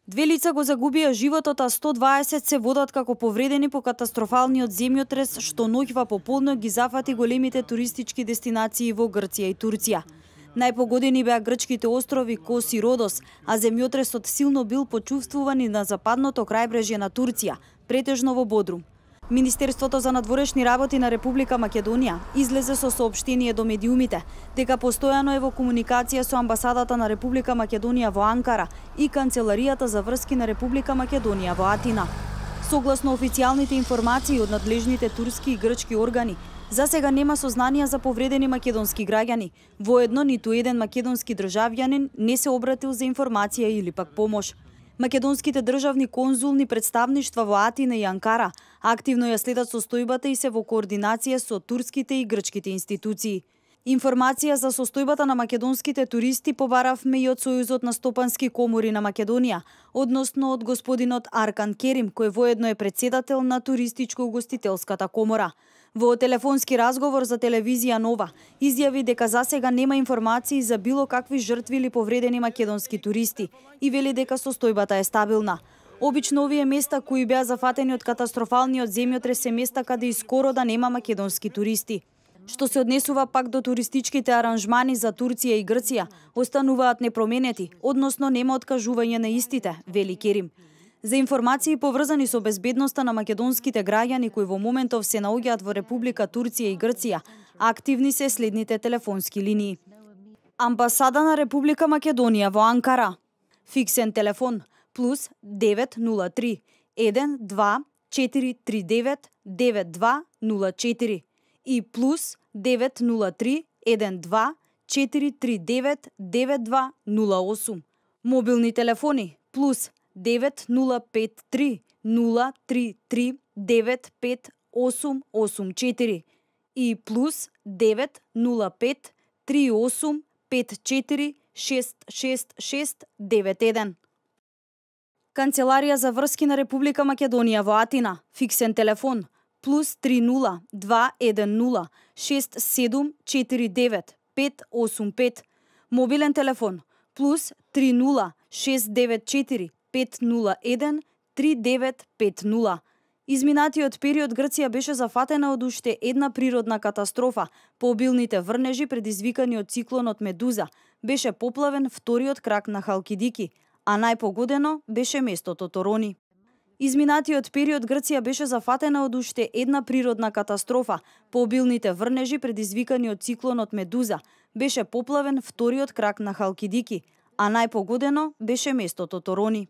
2 лица го загубија животот, а 120 се водат како повредени по катастрофалниот земјотрес што ноќва пополно ги зафати големите туристички дестинации во Грција и Турција. Најпогодени беа грчките острови Кос и Родос, а земјотресот силно бил почувствуван и на западното крајбрежје на Турција, претежно во Бодрум. Министерството за надворешни работи на Република Македонија излезе со соопштение до медиумите дека постојано е во комуникација со амбасадата на Република Македонија во Анкара и Канцеларијата за врски на Република Македонија во Атина. Согласно официјалните информации од надлежните турски и грчки органи, за сега нема сознанија за повредени македонски граѓани. Воедно ниту еден македонски државјанин не се обратил за информација или пак помош. Македонските државни конзулни представништва во Атина и Анкара активно ја следат состојбата и се во координација со турските и грчките институции. Информација за состојбата на македонските туристи побаравме и од Сојузот на стопански комори на Македонија, односно од господинот Аркан Керим, кој воедно е претседател на Туристичко-угостителската комора. Во телефонски разговор за телевизија Нова, изјави дека засега нема информации за било какви жртви или повредени македонски туристи и вели дека состојбата е стабилна. Обично овие места кои беа зафатени од катастрофалниот земјотрес се места каде и скоро да нема македонски туристи. Што се однесува пак до туристичките аранжмани за Турција и Грција, остануваат непроменети, односно нема откажување на истите, вели Керим. За информации поврзани со безбедноста на македонските граѓани кои во моментов се наоѓаат во Република Турција и Грција, активни се следните телефонски линии. Амбасада на Република Македонија во Анкара. Фиксен телефон плюс 903 12 439 9204 и плюс 903 12 439 9208. Мобилни телефони плюс 9053 033 95884 и плюс 905 38 54 66691. Канцеларија за врски на Република Македонија во Атина. Фиксен телефон плюс 30 210 6749 585. Мобилен телефон плюс 30 694 501 3950. Изминатиот период Грција беше зафатена од уште една природна катастрофа. По обилните врнежи предизвикани од циклонот Медуза, беше поплавен вториот крак на Халкидики, а најпогодено беше местото Торони. Изминатиот период Грција беше зафатена од уште една природна катастрофа. По обилните врнежи предизвикани од циклонот Медуза, беше поплавен вториот крак на Халкидики, а најпогодено беше местото Торони.